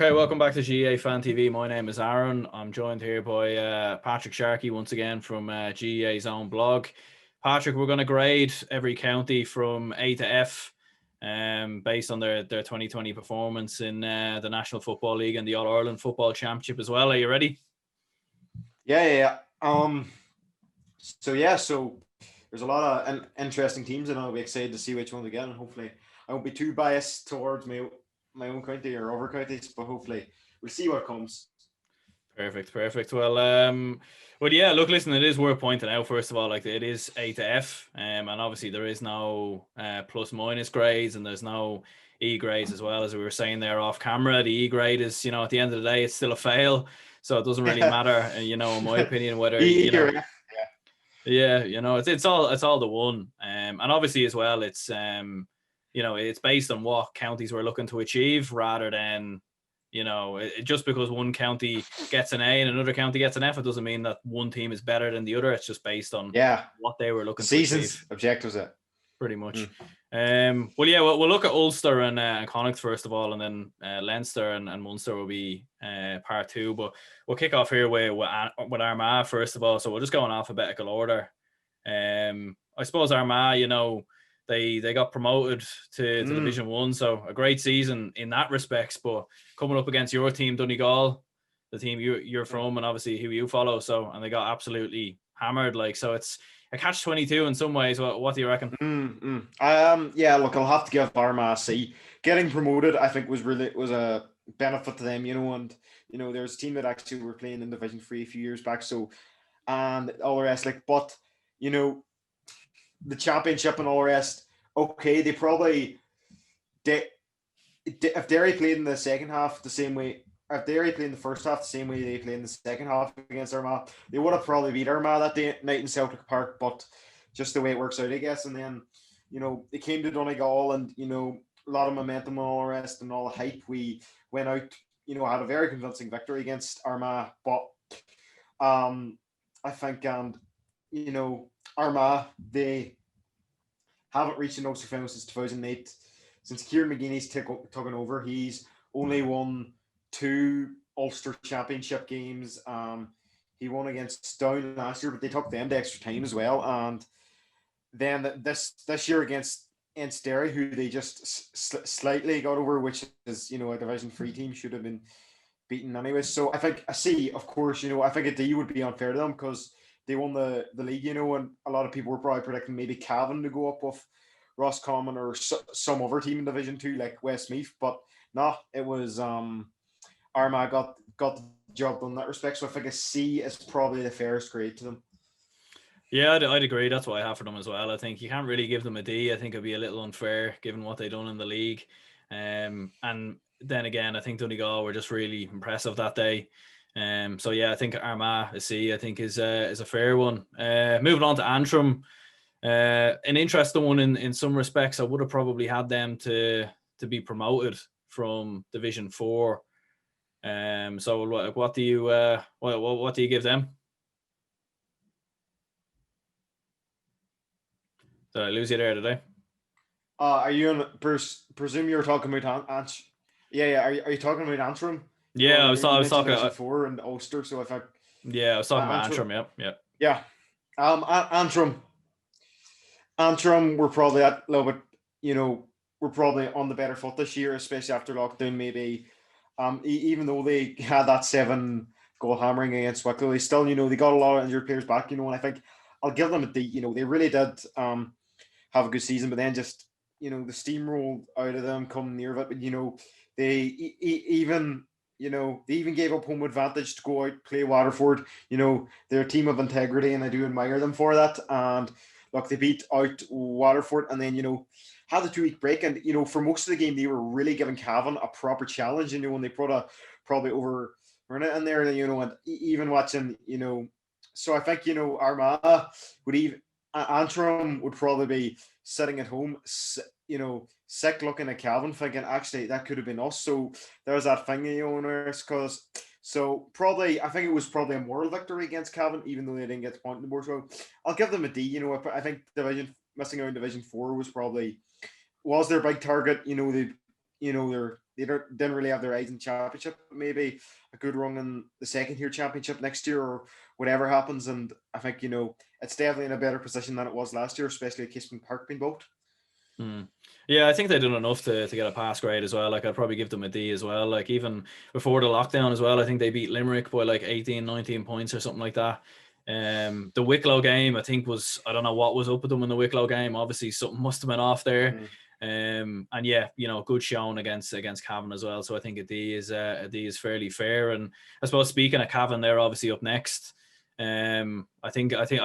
Okay, welcome back to GAA Fan TV. My name is Aaron. I'm joined here by Patrick Sharkey once again from GAA Zone Blog. Patrick, we're going to grade every county from A to F based on their 2020 performance in the National Football League and the All-Ireland Football Championship as well. Are you ready? Yeah. So there's a lot of interesting teams, and I'll be excited to see which one we get. And hopefully, I won't be too biased towards my own county or other counties, but hopefully, we'll see what comes. Perfect. Well, yeah. Look, listen, it is worth pointing out first of all, like it is A to F, and obviously there is no plus minus grades, and there's no E grades as well, as we were saying there off camera. The E grade is, at the end of the day, it's still a fail, so it doesn't really matter, in my opinion, whether Yeah, it's all the one, and obviously as well, it's it's based on what counties we're looking to achieve rather than. Just because one county gets an A and another county gets an F, it doesn't mean that one team is better than the other. It's just based on what they were looking to achieve. Objectives, pretty much. We'll look at Ulster and Connacht first of all, and then Leinster and Munster will be part two. But we'll kick off here with Armagh first of all. So we'll just go in alphabetical order. I suppose Armagh, they got promoted to Division 1, so a great season in that respects. But coming up against your team, Donegal, the team you're from, and obviously who you follow, and they got absolutely hammered. So it's a catch-22 in some ways. What do you reckon? Look, I'll have to give Armagh a C. Getting promoted, I think, was a benefit to them, and there's a team that actually were playing in Division 3 a few years back, and all the rest, but the championship and all the rest, okay, they probably if Derry played in the second half the same way, if Derry played in the first half the same way they played in the second half against Armagh, they would have probably beat Armagh that night in Celtic Park, but just the way it works out, I guess. And then, they came to Donegal and, a lot of momentum and all the rest and all the hype. We went out, had a very convincing victory against Armagh, but I think, Armagh, they haven't reached an Ulster final since 2008. Since Kieran McGeeney's taken over, he's only won 2 Ulster Championship games. He won against Down last year, but they took them to extra time as well. And then this year against Derry, who they just slightly got over, which is, a Division 3 team, should have been beaten anyway. So I think a C, of course, I think a D would be unfair to them because they won the league, and a lot of people were probably predicting maybe Cavan to go up with Roscommon or some other team in Division 2 like Westmeath, but no, it was Armagh got the job done in that respect. So I think a C is probably the fairest grade to them. Yeah, I'd agree. That's what I have for them as well. I think you can't really give them a D. I think it'd be a little unfair given what they've done in the league. And then again, I think Donegal were just really impressive that day. I think Armagh, a C, I think is a fair one. Moving on to Antrim, an interesting one in some respects. I would have probably had them to be promoted from Division 4. So what do you give them? Did I lose you there today? Are you on? Presume you were talking about Antrim? Yeah. Are you talking about Antrim? Yeah, I was talking about 4 and Ulster. So if I was talking about Antrim. Yeah. Antrim, we're probably a little bit. We're probably on the better foot this year, especially after lockdown. Maybe, even though they had that 7-goal hammering against Wicklow, they still, they got a lot of injured players back. And I think I'll give them a D. They really did have a good season, but then just the steamrolled out of them come near it. But they even gave up home advantage to go out play Waterford. They're a team of integrity, and I do admire them for that. And look, they beat out Waterford, and then had the 2-week break, and for most of the game they were really giving Cavan a proper challenge. When they put a probably over run it in there, and even watching So I think Armagh would Antrim would probably be sitting at home, sick looking at Cavan, thinking actually that could have been us. So there's that thing, because I think it was probably a moral victory against Cavan, even though they didn't get the point on the board. So I'll give them a D. I think missing out in Division 4 was their big target. They you know, didn't really have their eyes in championship. Maybe a good run in the second tier championship next year or whatever happens. And I think, you know, it's definitely in a better position than it was last year, especially at Kisman Park being built. Yeah, I think they did enough to get a pass grade as well. Like, I'd probably give them a D as well. Like, even before the lockdown as well, I think they beat Limerick by like 18, 19 points or something like that. The Wicklow game, I think I don't know what was up with them in the Wicklow game. Obviously, something must have been off there. And yeah, you know, good showing against Cavan as well. So I think a D is fairly fair. And I suppose, speaking of Cavan, they're obviously up next. I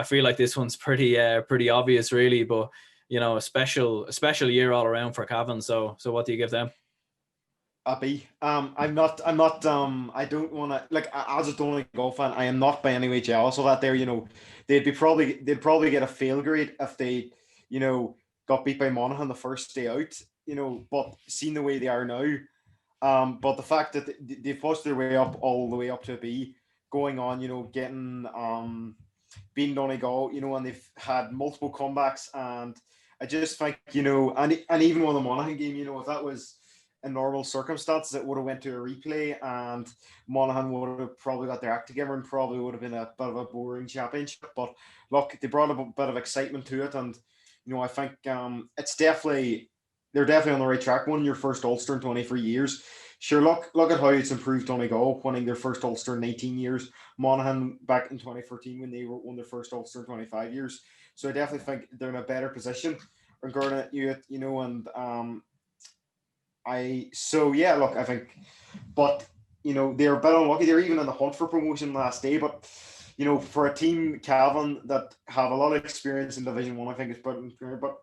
feel like this one's pretty obvious, really. But you know, a special year all around for Cavan. So what do you give them? A B. I don't want to, like, as a Donegal fan, I am not by any way jealous of that. There, you know, they'd probably get a fail grade if they, you know, got beat by Monaghan the first day out. You know, but seeing the way they are now, but the fact that they've pushed their way up all the way up to a B, going on, you know, getting beating Donegal, you know, and they've had multiple comebacks, and I just think, you know, and even on the Monaghan game, you know, if that was in normal circumstances, it would have went to a replay, and Monaghan would have probably got their act together and probably would have been a bit of a boring championship. But look, they brought a bit of excitement to it, and you know, I think they're definitely on the right track. Winning your first Ulster in 23 years. Sure, look at how it's improved Donegal, winning their first Ulster in 19 years. Monaghan back in 2014 when they won their first Ulster in 25 years. So I definitely think they're in a better position regarding it, you know, and I think, but you know, they're a bit unlucky. They're even in the hunt for promotion last day, but you know, for a team Cavan that have a lot of experience in Division One, I think it's brilliant. But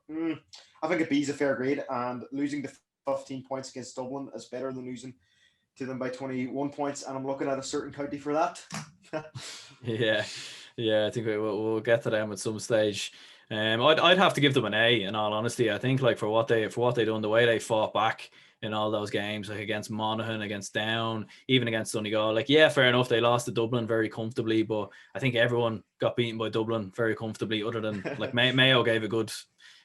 I think a B is a fair grade, and losing the 15 points against Dublin is better than losing to them by 21 points, and I'm looking at a certain county for that. yeah, I think we'll get to them at some stage. I'd have to give them an A, in all honesty. I think, like, for what they done, the way they fought back in all those games, like against Monaghan, against Down, even against Donegal. Like, yeah, fair enough, they lost to Dublin very comfortably, but I think everyone got beaten by Dublin very comfortably, other than like Mayo gave a good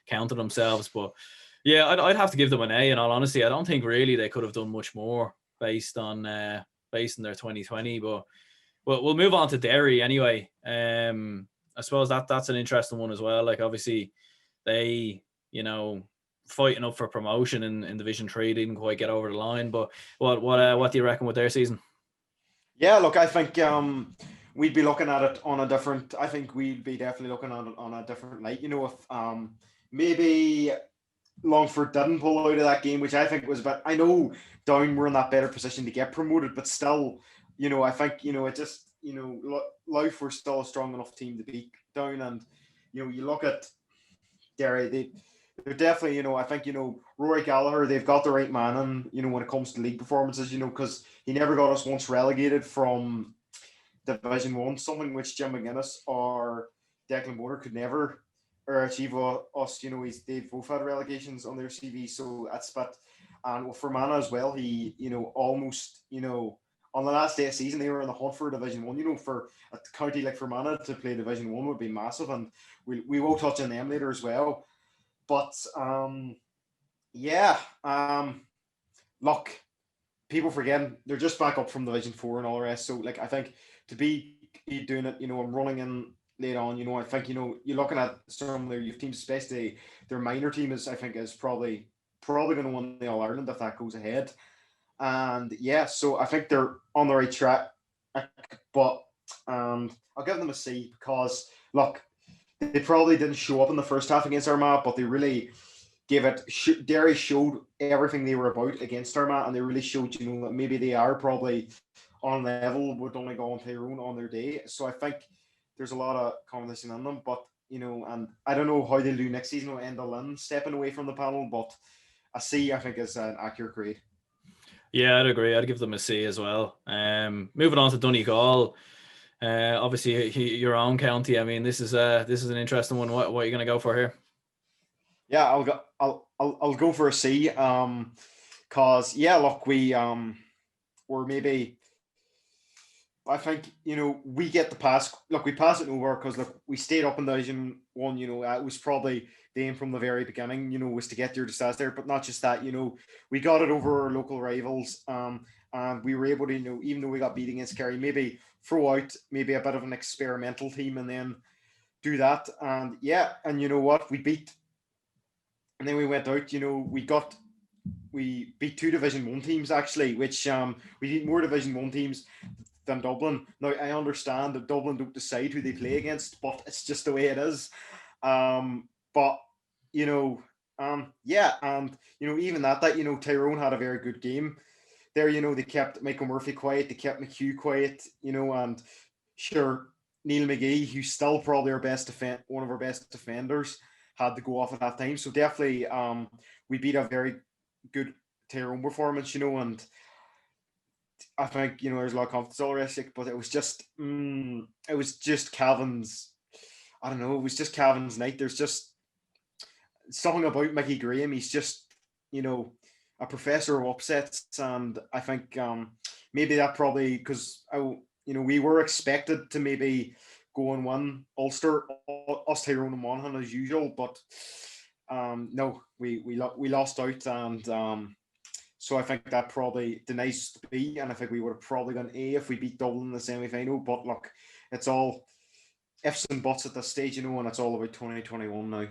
count of themselves. But yeah, I'd have to give them an A, in all honesty. I don't think really they could have done much more based on their 2020. But we'll move on to Derry anyway. I suppose that's an interesting one as well. Like, obviously, they, you know, fighting up for promotion in Division 3, didn't quite get over the line. But what do you reckon with their season? Yeah, look, I think we'd be looking at it on a different. I think we'd be definitely looking at it on a different light. You know, if maybe Longford didn't pull out of that game, which I think was, but I know Down were in that better position to get promoted, but still, you know, I think, you know, it just, you know, Louth were still a strong enough team to beat Down, and you know, you look at Derry, they're definitely, you know, I think, you know, Rory Gallagher, they've got the right man in, you know, when it comes to league performances, you know, because he never got us once relegated from Division 1, something which Jim McGuinness or Declan Moore could never achieve us, you know, they've both had relegations on their CV, so that's, but, and with Fermanagh as well, he, you know, almost, you know, on the last day of season, they were in the hunt for Division 1, you know, for a county like Fermanagh to play Division 1 would be massive, and we will touch on them later as well. But look, people forget they're just back up from Division 4 and all the rest. So, like, I think to be doing it, you know, and running in late on, you know, I think, you know, you're looking at some of their youth teams, especially their minor team is probably going to win the All Ireland if that goes ahead. And yeah, so I think they're on the right track. But I'll give them a C because, look, they probably didn't show up in the first half against Armagh, but they really gave it. Derry showed everything they were about against Armagh, and they really showed, you know, that maybe they are probably on level with Donegal and Tyrone on their day. So I think there's a lot of competition in them, but you know, and I don't know how they'll do next season with Enda Lynn stepping away from the panel, but a C I think is an accurate grade. Yeah, I'd agree. I'd give them a C as well. Moving on to Donegal. Obviously, your own county. I mean, this is an interesting one. What are you going to go for here? Yeah, I'll go for a C. Cause yeah, look, we're maybe. I think, you know, we get the pass. Look, we pass it over because, look, we stayed up in Division 1. You know, it was probably the aim from the very beginning, was to get your status there. But not just that, we got it over our local rivals, and we were able to, even though we got beat against Kerry, maybe throw out maybe a bit of an experimental team and then do that. And yeah, and you know what, we beat, and then we went out, we beat 2 Division 1 teams actually, which we beat more Division 1 teams than Dublin. Now I understand that Dublin don't decide who they play against, but it's just the way it is. But yeah, and even that Tyrone had a very good game there. They kept Michael Murphy quiet, they kept McHugh quiet, and sure, Neil McGee, who's still probably one of our best defenders, had to go off at that time. So definitely, we beat a very good Tyrone performance, and I think there's a lot of confidence already, but it was just Cavan's. I don't know. It was just Cavan's night. There's just something about Mickey Graham. He's just a professor of upsets, and I think maybe that probably because we were expected to maybe go and win Ulster, us Tyrone and Monaghan as usual, but no, we lost out, and so I think that probably denies to be, and I think we would have probably gone A if we beat Dublin in the semi-final. But look, it's all ifs and buts at this stage, and it's all about 2021 now.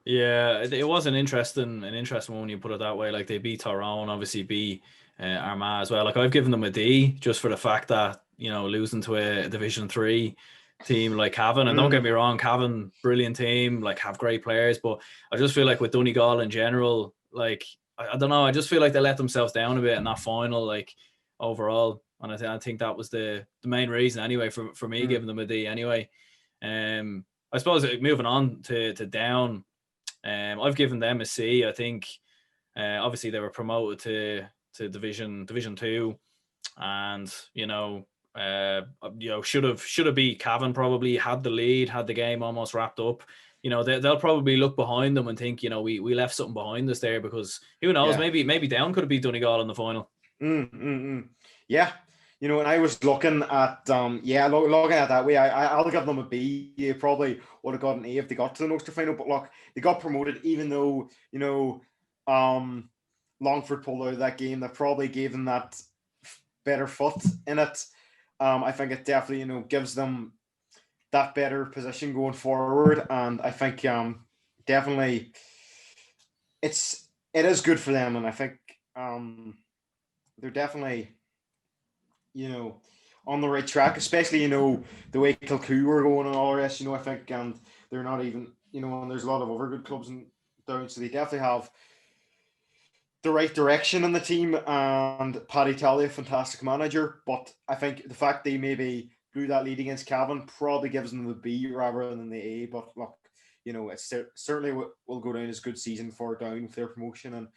Yeah, it was an interesting one when you put it that way. Like, they beat Tyrone, obviously beat Armagh as well. Like, I've given them a D just for the fact that losing to a Division 3 team like Cavan, and don't get me wrong, Cavan, brilliant team, like, have great players, but I just feel like with Donegal in general, like, I don't know, I just feel like they let themselves down a bit in that final, like, overall, and I think that was the main reason anyway for me giving them a D anyway. I suppose moving on to Down, I've given them a C. I think obviously they were promoted to Division 2, and should have beat Cavan, probably had the lead, had the game almost wrapped up. They'll probably look behind them and think, we left something behind us there, because who knows, maybe Down could have beat Donegal in the final. Yeah. And I was looking at looking at that way, I'll give them a B. They probably would have got an A if they got to the Ulster final, but look, they got promoted, even though Longford pulled out of that game. That probably gave them that better foot in it. I think it definitely gives them that better position going forward, and I think definitely it is good for them, and I think they're definitely on the right track, especially the way Kilcoo were going and all the rest. I think, and they're not even and there's a lot of other good clubs in Down, so they definitely have the right direction in the team, and Paddy Talley, a fantastic manager. But I think the fact they maybe blew that lead against Cavan probably gives them the B rather than the A. But look, it's certainly will go down as a good season for Down with their promotion, and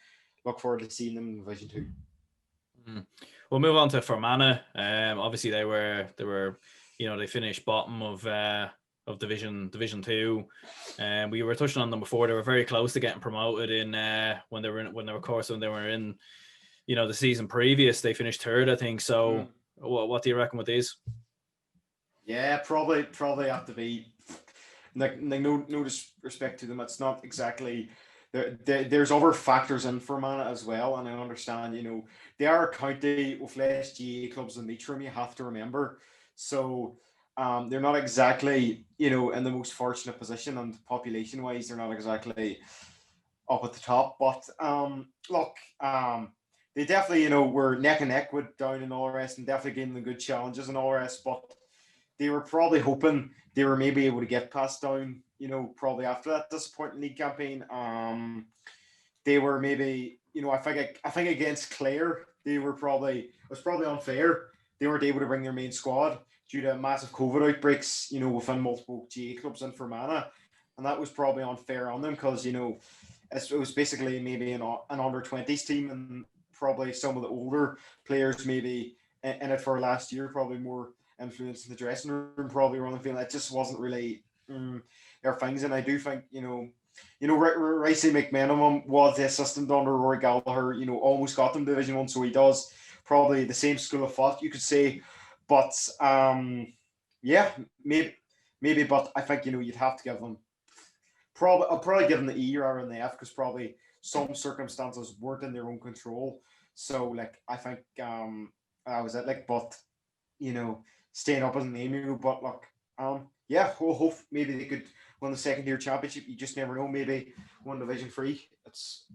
look forward to seeing them in Division 2. We'll move on to Fermanagh. Obviously they were they finished bottom of Division 2. We were touching on them before. They were very close to getting promoted in when they were in the season previous. They finished third, I think. So what do you reckon with these? Yeah, probably have to be like no disrespect to them. It's not exactly there's other factors in Fermanagh as well, and I understand they are a county with less GAA clubs than Antrim, you have to remember. So they're not exactly in the most fortunate position, and population wise they're not exactly up at the top. But look, they definitely were neck and neck with Down and all the rest, and definitely gave them good challenges and all the rest. But they were probably hoping they were maybe able to get past Down, probably after that disappointing league campaign. They were maybe, I think against Clare, it was probably unfair. They weren't able to bring their main squad due to massive COVID outbreaks, within multiple GAA clubs in Fermanagh. And that was probably unfair on them because, it was basically maybe an under-20s team, and probably some of the older players maybe in it for last year, probably more influence in the dressing room, probably around the field. It just wasn't really their things. And I do think, Ricey McMenamin was the assistant under Rory Gallagher, almost got them Division 1, so he does probably the same school of thought, you could say. But maybe, but I think, you'd have to give them I'll probably give them the E rather than the F, because probably some circumstances weren't in their own control. So like I think that was it. Like, but staying up isn't aiming you. But look, yeah, hope maybe they could win the second tier championship. You just never know. Maybe win Division 3. It's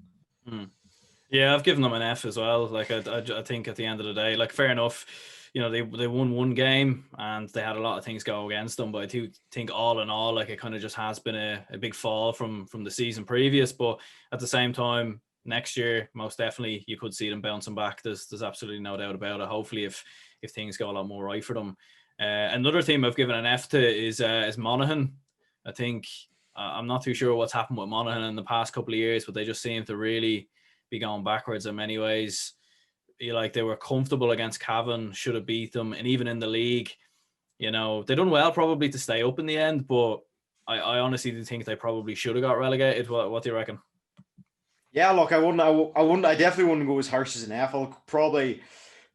Yeah, I've given them an F as well. Like I think at the end of the day, like fair enough, they won one game and they had a lot of things go against them. But I do think all in all, like it kind of just has been a big fall from the season previous. But at the same time, next year most definitely you could see them bouncing back. There's absolutely no doubt about it. Hopefully, if things go a lot more right for them. Another team I've given an F to is Monaghan. I think I'm not too sure what's happened with Monaghan in the past couple of years, but they just seem to really be going backwards in many ways. Like they were comfortable against Cavan, should have beat them, and even in the league, they done well probably to stay up in the end, but I honestly do think they probably should have got relegated. What do you reckon? Yeah, look, I definitely wouldn't go as harsh as an F. I'll probably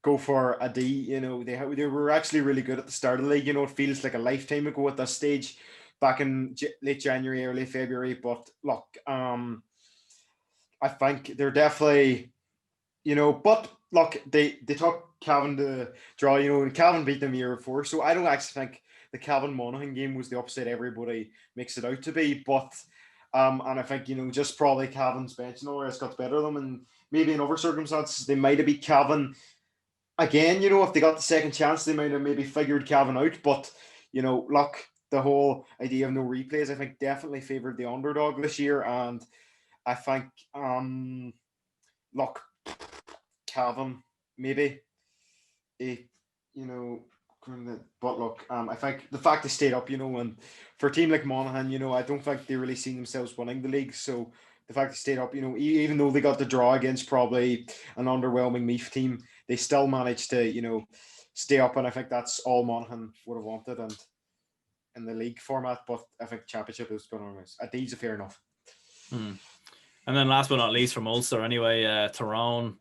go for a D. They were actually really good at the start of the league. It feels like a lifetime ago at this stage, back in late January, early February. But look, I think they're definitely, but look, they took Cavan to draw, and Cavan beat them year before. So I don't actually think the Cavan Monaghan game was the upset everybody makes it out to be. But and I think, just probably Cavan's bench and all the rest got better than them, and maybe in other circumstances they might have beat Cavan again. If they got the second chance, they might have maybe figured Cavan out. But look, the whole idea of no replays, I think, definitely favoured the underdog this year, and I think, look, Cavan maybe, but look, I think the fact they stayed up, and for a team like Monaghan, I don't think they really seen themselves winning the league. So the fact they stayed up, even though they got the draw against probably an underwhelming Meath team, they still managed to, stay up, and I think that's all Monaghan would have wanted, and in the league format. But I think championship is going to miss. I think it's fair enough. And then last but not least from Ulster anyway, Tyrone.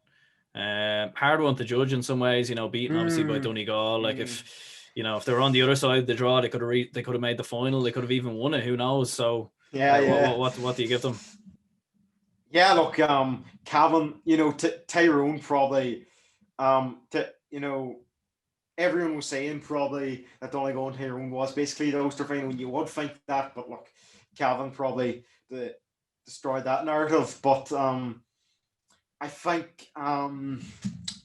Hard one to judge in some ways, beaten obviously by Donegal. Like if they were on the other side of the draw, they could have made the final. They could have even won it. Who knows? So what do you give them? Yeah, look, Cavan, Tyrone probably, everyone was saying probably that Donegal and Tyrone was basically the Ulster final. You would think that, but look, Cavan probably destroyed that narrative. But I think,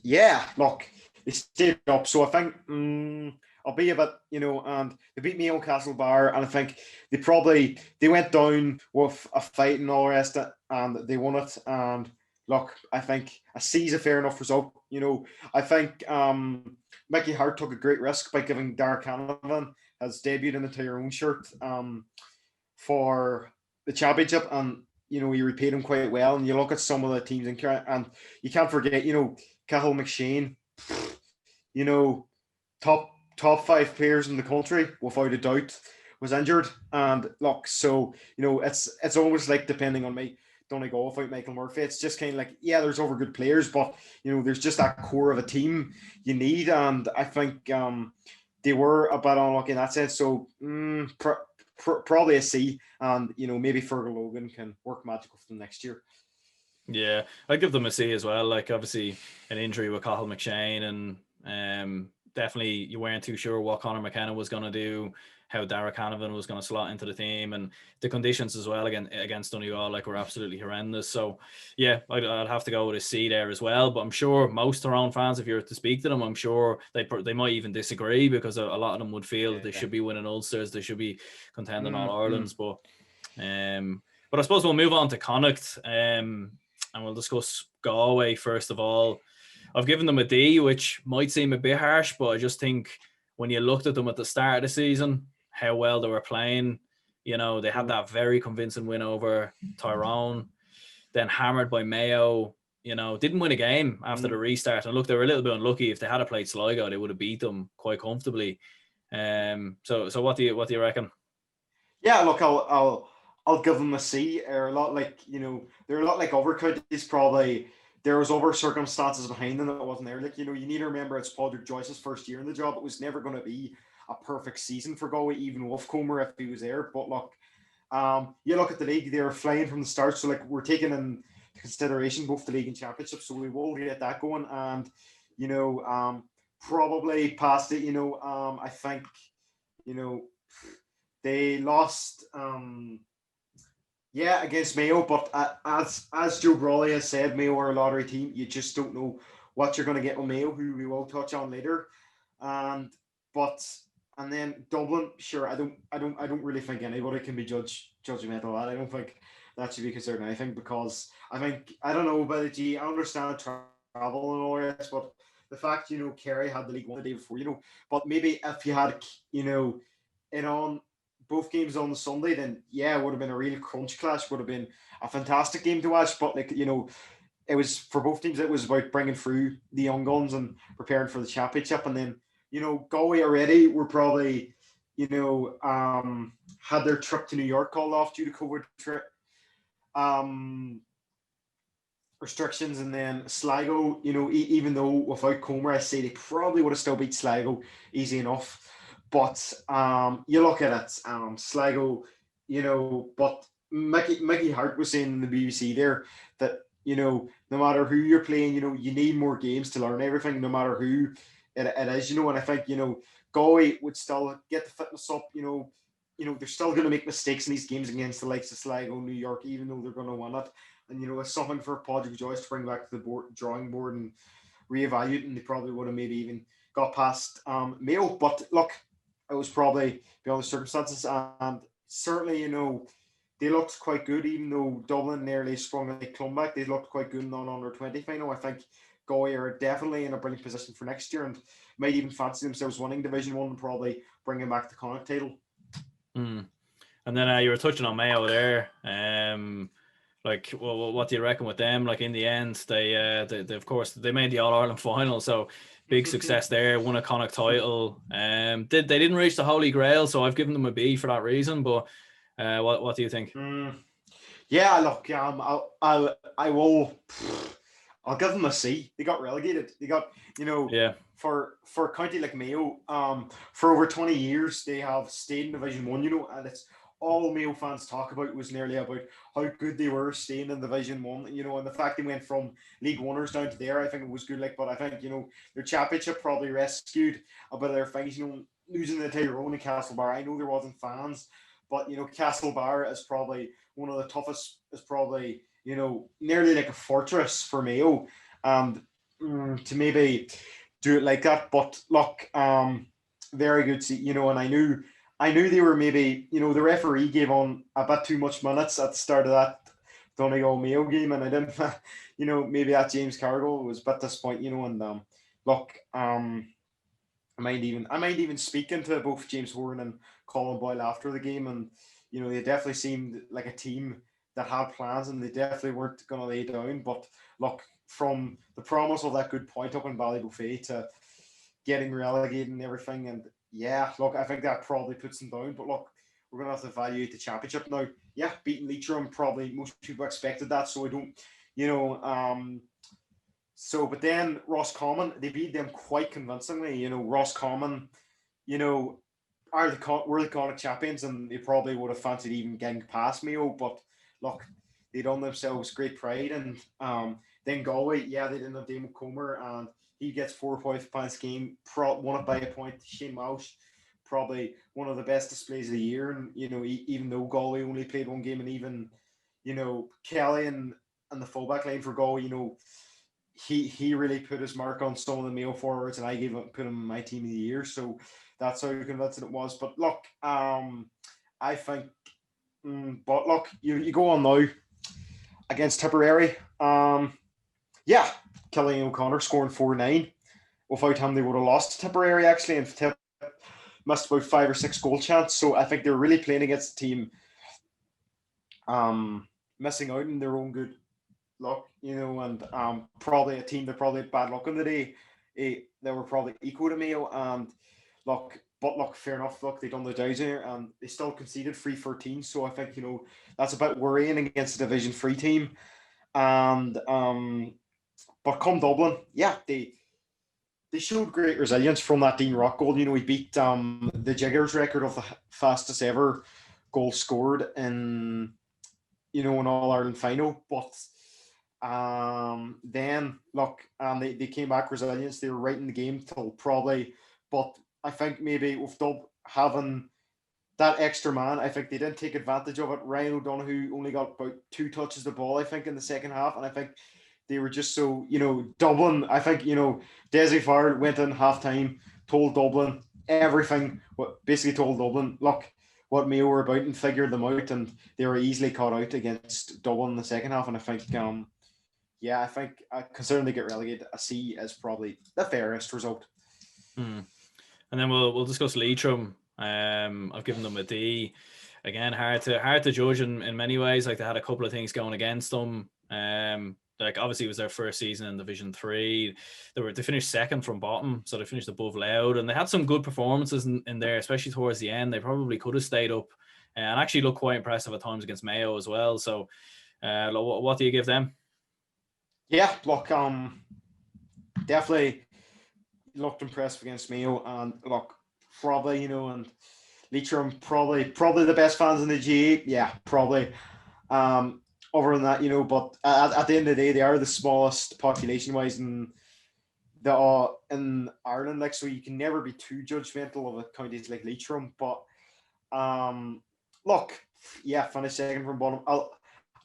yeah, look, they stayed up. So I think I'll be a bit, and they beat Mayo Castlebar, and I think they went down with a fight and all the rest, and they won it. And look, I think a C is a fair enough result. I think Mickey Hart took a great risk by giving Darragh Canavan his debut in the Tyrone shirt for the championship, and he repaid him quite well. And you look at some of the teams and you can't forget, Cathal McShane, top 5 players in the country without a doubt, was injured. And look, so it's almost like, depending on me, Donegal without Michael Murphy, it's just kind of like, yeah, there's other good players, but there's just that core of a team you need. And I think they were a bit unlucky in that sense. So probably a C, and maybe Fergal Logan can work magic with them next year. Yeah, I'd give them a C as well. Like obviously an injury with Cathal McShane, and definitely you weren't too sure what Conor McKenna was going to do, how Darragh Canavan was going to slot into the team, and the conditions as well against Donegal were absolutely horrendous. So yeah, I'd have to go with a C there as well. But I'm sure most Tyrone fans, if you were to speak to them, I'm sure they might even disagree, because a lot of them would feel that they should be winning Ulsters, they should be contending All Irelands. But I suppose we'll move on to Connacht, and we'll discuss Galway first of all. I've given them a D, which might seem a bit harsh, but I just think when you looked at them at the start of the season, how well they were playing, they had that very convincing win over Tyrone, then hammered by Mayo, didn't win a game after the restart. And look, they were a little bit unlucky. If they had played Sligo, they would have beat them quite comfortably. So what do you reckon? Yeah, look, I'll give them a C. They're a lot like, they're a lot like other counties. Probably there was other circumstances behind them that wasn't there. Like, you need to remember, it's Padraig Joyce's first year in the job. It was never going to be a perfect season for Galway, even with Comer if he was there. But look, You look at the league; they're flying from the start. So like we're taking in consideration both the league and championship. So we will get that going, and probably past it. I think they lost. Yeah, against Mayo, but as Joe Brawley has said, Mayo are a lottery team. You just don't know what you're going to get with Mayo, who we will touch on later. And but and then Dublin, sure, I don't really think anybody can be judgmental of that. I don't think that should be considered anything because I don't know about the G. I understand travel and all this, but the fact Kerry had the League One the day before, but maybe if you had it on both games on the Sunday, then yeah, it would have been a real crunch clash. Would have been a fantastic game to watch. But it was for both teams. It was about bringing through the young guns and preparing for the championship. And then Galway already were probably had their trip to New York called off due to COVID restrictions. And then Sligo, even though without Comer, I say they probably would have still beat Sligo easy enough. But you look at it, Sligo, but Mickey Hart was saying in the BBC there that, no matter who you're playing, you need more games to learn everything, no matter who it is, and I think, Galway would still get the fitness up, they're still going to make mistakes in these games against the likes of Sligo, New York, even though they're going to win it. And, it's something for Patrick Joyce to bring back to the drawing board and reevaluate, and they probably would have maybe even got past Mayo. But look, it was probably beyond the circumstances, and certainly, they looked quite good, even though Dublin nearly sprung a comeback. They looked quite good in non-under-20 final. I think Galway are definitely in a brilliant position for next year and might even fancy themselves winning Division 1 and probably bringing back the Connacht title. And then you were touching on Mayo there. What do you reckon with them? Like in the end, they of course they made the All-Ireland final, so big success there. Won a Connacht title. They didn't reach the Holy Grail, so I've given them a B for that reason. But what do you think? Yeah, look, I'll give them a C. They got relegated. They got for a county like Mayo, for over 20 years they have stayed in Division 1. And it's all Mayo fans talk about was nearly about how good they were staying in Division 1, and the fact they went from League Oneers down to there, I think it was good. But I think, their championship probably rescued a bit of their things, losing the Tyrone and Castlebar. I know there wasn't fans, but, Castlebar is probably one of the toughest, is probably, nearly like a fortress for Mayo. And to maybe do it like that. But look, very good to, and I knew they were maybe, the referee gave on a bit too much minutes at the start of that Donegal Mayo game, and I didn't, maybe that James Cargill was a bit disappointing, and look, I might even speaking to both James Horan and Colin Boyle after the game, and they definitely seemed like a team that had plans, and they definitely weren't going to lay down. But look, from the promise of that good point up in Ballybuffet to getting relegated and everything, and yeah, look, I think that probably puts them down. But look, we're going to have to evaluate the championship now. Yeah, beating Leitrim, probably most people expected that, so I don't, but then Roscommon, they beat them quite convincingly. Roscommon, were the Connacht champions, and they probably would have fancied even getting past Mayo. But look, they done themselves great pride. And then Galway, yeah, they didn't have Damon Comer, and he gets 4 points game, won it by a point. Shane Mauch, probably one of the best displays of the year. And, even though Galway only played one game, and even, Kelly and the fullback line for Galway, he really put his mark on some of the Mayo forwards, and I put him in my team of the year. So that's how convincing it was. But look, I think, but look, you go on now against Tipperary. Killian O'Connor scoring 4-9. Without him, they would have lost to Tipperary actually, and Tip missed about 5 or 6 goal chance. So I think they're really playing against a team missing out in their own good luck, and probably a team that probably had bad luck on the day. They were probably equal to Mayo, and fair enough. Look, they done the dowser, and they still conceded 3-13. So I think that's a bit worrying against a Division 3 team. And but come Dublin, yeah, they showed great resilience from that Dean Rock goal. He beat the Jiggers record of the fastest ever goals scored in, you know, an All-Ireland final. But then look, they came back resilient. They were right in the game till probably, but I think maybe with Dub having that extra man, I think they didn't take advantage of it. Ryan O'Donoghue only got about 2 touches of the ball, I think, in the second half, and I think they were just so, you know, Dublin. I think, you know, Desi Farrell went in half time, told Dublin everything, basically told Dublin, look, what Mayo were about, and figured them out, and they were easily caught out against Dublin in the second half. And I think, I think considering they get relegated, a C is probably the fairest result. And then we'll discuss Leitrim. I've given them a D. Again, hard to judge in many ways. Like, they had a couple of things going against them. Like, obviously it was their first season in Division 3. They finished second from bottom, so they finished above Louth, and they had some good performances in there, especially towards the end. They probably could have stayed up, and actually looked quite impressive at times against Mayo as well. So, what do you give them? Yeah, look, definitely looked impressive against Mayo, and look, probably, you know, and Leitrim probably the best fans in the GAA. Yeah, probably. Other than that, you know, but at the end of the day, they are the smallest population-wise in Ireland. Like, so you can never be too judgmental of a counties like Leitrim. But look, yeah, finished second from bottom.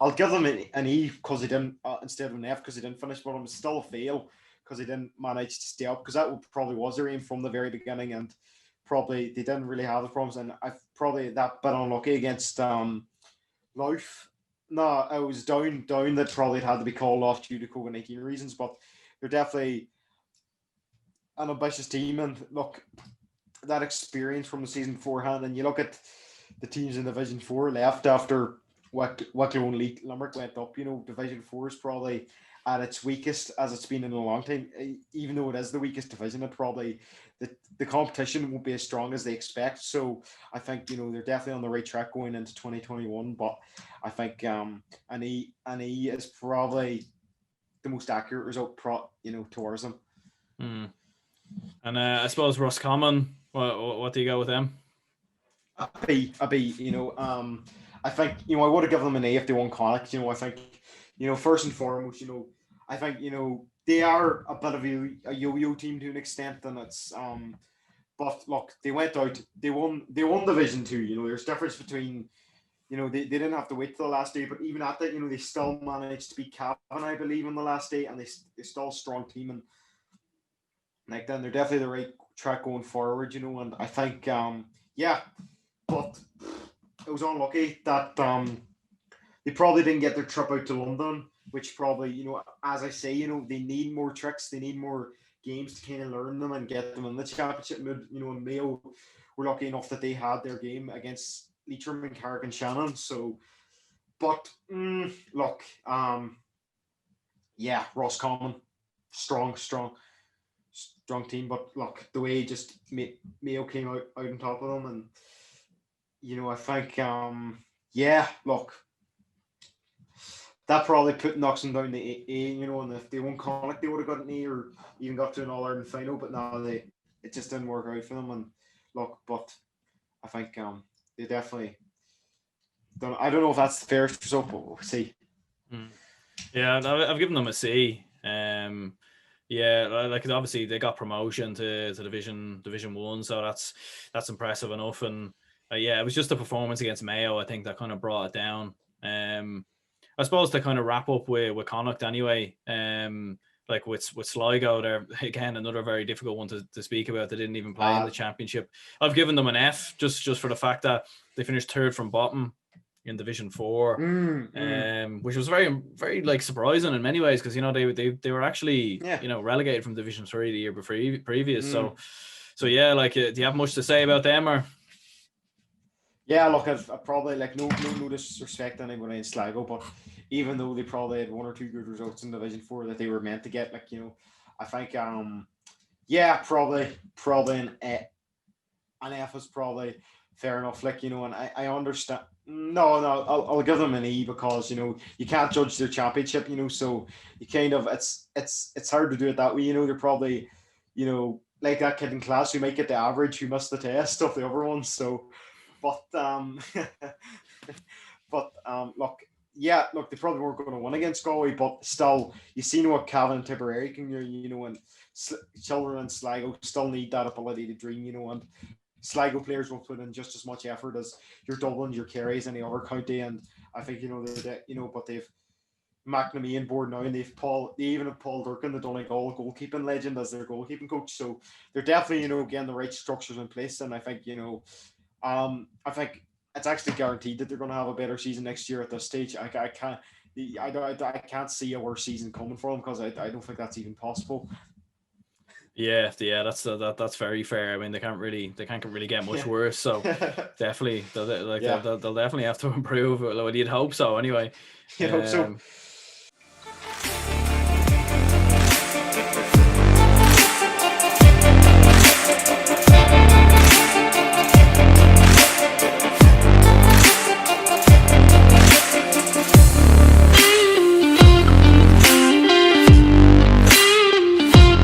I'll give them an E because they didn't, instead of an F because they didn't finish bottom. It's still a fail because they didn't manage to stay up, because that probably was their aim from the very beginning, and probably they didn't really have the problems. And I've probably that bit unlucky against Louth. No, I was down that probably had to be called off due to COVID-19 reasons, but they're definitely an ambitious team. And look, that experience from the season beforehand, and you look at the teams in Division 4 left after Wicklow and Limerick went up. You know, Division 4 is probably at its weakest as it's been in a long time. Even though it is the weakest division, it probably the competition won't be as strong as they expect. So I think, you know, they're definitely on the right track going into 2021. But I think an E is probably the most accurate result, towards them. And I suppose Roscommon, what do you go with them? A B. You know, I think, you know, I would have given them an A if they won Connacht. You know, I think, you know, first and foremost, you know, I think, you know, they are a bit of a yo-yo team to an extent, and it's but look, they went out, they won Division 2. You know, there's difference between, you know, they didn't have to wait till the last day, but even at that, you know, they still managed to beat Cavan, I believe, on the last day, and they're still a strong team, and like, then they're definitely the right track going forward, you know. And I think but it was unlucky that they probably didn't get their trip out to London, which probably, you know, as I say, you know, they need more tricks, they need more games to kind of learn them and get them in the championship mood. You know, and Mayo were lucky enough that they had their game against Leitrim and Carrick and Shannon. So, but look, Roscommon, strong team. But look, the way just Mayo came out on top of them, and you know, I think look, that probably knocks them down to A, you know, and if they won Connacht, they would have got an A or even got to an All-Ireland final, but now it just didn't work out for them. And look, but I think they definitely don't. I don't know if that's the fairest result, but we'll see. Yeah, I've given them a C. Like, obviously they got promotion to Division 1, so that's impressive enough. And it was just the performance against Mayo, I think, that kind of brought it down. I suppose to kind of wrap up with Connacht anyway, like with Sligo, they're again another very difficult one to speak about. They didn't even play in the championship. I've given them an F just for the fact that they finished third from bottom in Division 4, which was very, very like surprising in many ways, because, you know, they were actually you know, relegated from Division 3 the year previous. So yeah, like, do you have much to say about them, or? Yeah, look, I've probably, like, no disrespect to anybody in Sligo, but even though they probably had one or two good results in Division 4 that they were meant to get, like, you know, I think probably an F is probably fair enough. Like, you know, and I understand. No, I'll give them an E, because, you know, you can't judge their championship, you know, so you kind of, it's hard to do it that way, you know. They're probably, you know, like that kid in class who might get the average who missed the test of the other ones. So, but look, yeah, look, they probably weren't going to win against Galway, but still, you see what Cavan and Tipperary can do, and children in Sligo still need that ability to dream, and Sligo players will put in just as much effort as your Dublin, your Kerrys, any other county, and I think but they've McNamee on board now, and they even have Paul Durkin, the Donegal goalkeeping legend, as their goalkeeping coach. So they're definitely getting the right structures in place, and I think I think it's actually guaranteed that they're going to have a better season next year at this stage. I can't see a worse season coming for them, because I don't think that's even possible. Yeah, that's very fair. I mean, they can't really get much worse. So definitely, they'll definitely have to improve. Well, you'd hope so, anyway. You hope so.